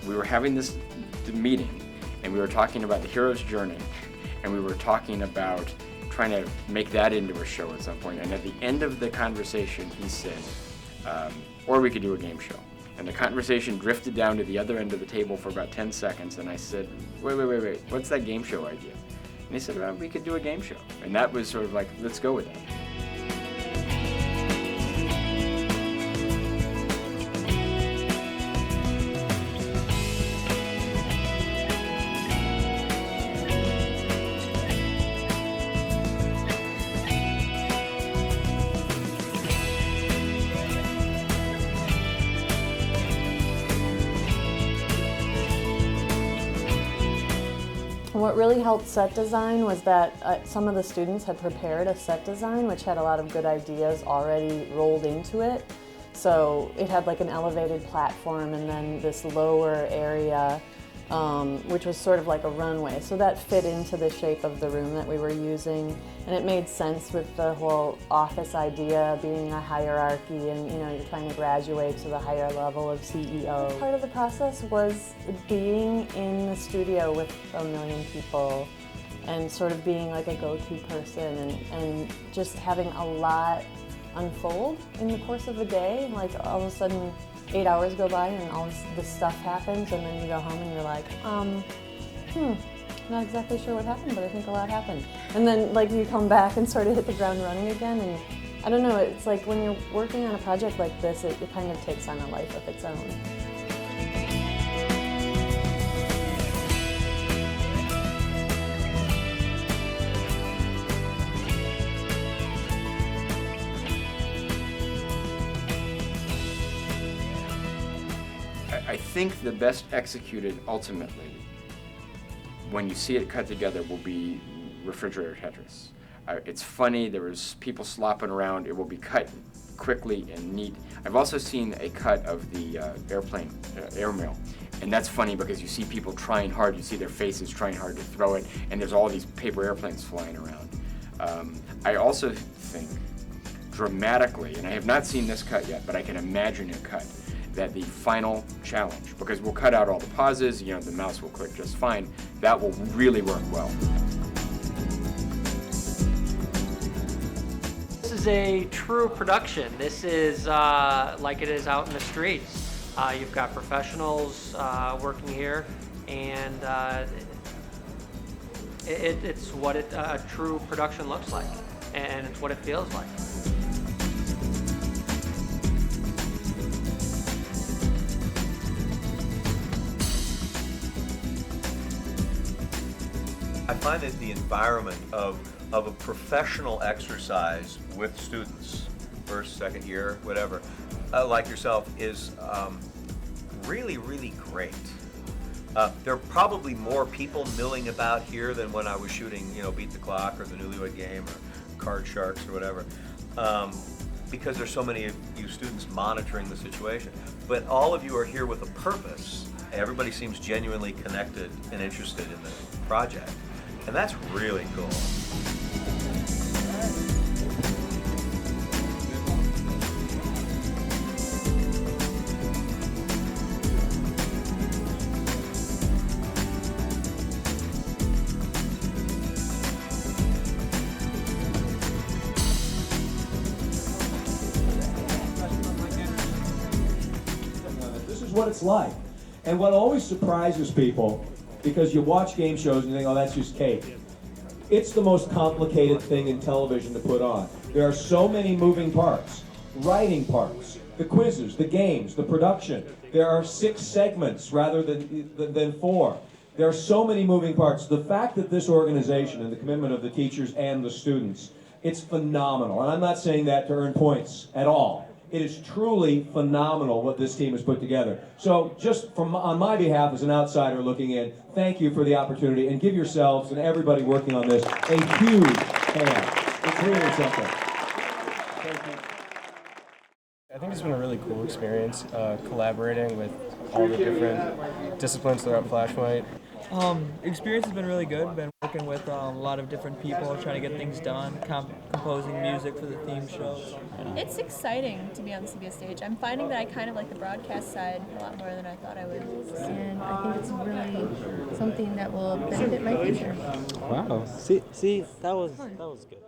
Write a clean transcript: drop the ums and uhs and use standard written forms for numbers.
we were having this meeting, and we were talking about the hero's journey, and we were talking about trying to make that into a show at some point. And at the end of the conversation, he said, or we could do a game show. And the conversation drifted down to the other end of the table for about 10 seconds, and I said, wait, what's that game show idea? And he said, well, we could do a game show. And that was sort of like, let's go with that. What really helped set design was that some of the students had prepared a set design which had a lot of good ideas already rolled into it. So it had like an elevated platform and then this lower area which was sort of like a runway. So that fit into the shape of the room that we were using, and it made sense with the whole office idea being a hierarchy, and you're trying to graduate to the higher level of CEO. Part of the process was being in the studio with a million people and sort of being like a go-to person and just having a lot unfold in the course of a day. Like all of a sudden 8 hours go by and all this stuff happens, and then you go home and you're like, not exactly sure what happened, but I think a lot happened. And then like you come back and sort of hit the ground running again, and I don't know, it's like when you're working on a project like this, it kind of takes on a life of its own. I think the best executed ultimately, when you see it cut together, will be refrigerator Tetris. It's funny, there was people slopping around, it will be cut quickly and neat. I've also seen a cut of the airmail, and that's funny because you see people trying hard, you see their faces trying hard to throw it, and there's all these paper airplanes flying around. I also think dramatically, and I have not seen this cut yet, but I can imagine it cut, that the final challenge, because we'll cut out all the pauses, the mouse will click just fine, that will really work well. This is a true production. This is like it is out in the streets. You've got professionals working here, and it's what a true production looks like, and it's what it feels like. I find that the environment of a professional exercise with students, first, second year, whatever, like yourself, is really, really great. There are probably more people milling about here than when I was shooting, Beat the Clock or the Newlywed Game or Card Sharks or whatever, because there's so many of you students monitoring the situation. But all of you are here with a purpose. Everybody seems genuinely connected and interested in the project. And that's really cool. This is what it's like. And what always surprises people, because you watch game shows and you think, oh, that's just cake. It's the most complicated thing in television to put on. There are so many moving parts. Writing parts, the quizzes, the games, the production. There are 6 segments rather than 4. There are so many moving parts. The fact that this organization and the commitment of the teachers and the students, it's phenomenal. And I'm not saying that to earn points at all. It is truly phenomenal what this team has put together. So just on my behalf as an outsider looking in, thank you for the opportunity, and give yourselves and everybody working on this a huge hand. It's really something. Thank you. I think it's been a really cool experience collaborating with all the different disciplines throughout Flashpoint. Experience has been really good. Been working with a lot of different people, trying to get things done, composing music for the theme shows. It's exciting to be on the CBS stage. I'm finding that I kind of like the broadcast side a lot more than I thought I would. And I think it's really something that will benefit my future. Wow. See, that was good.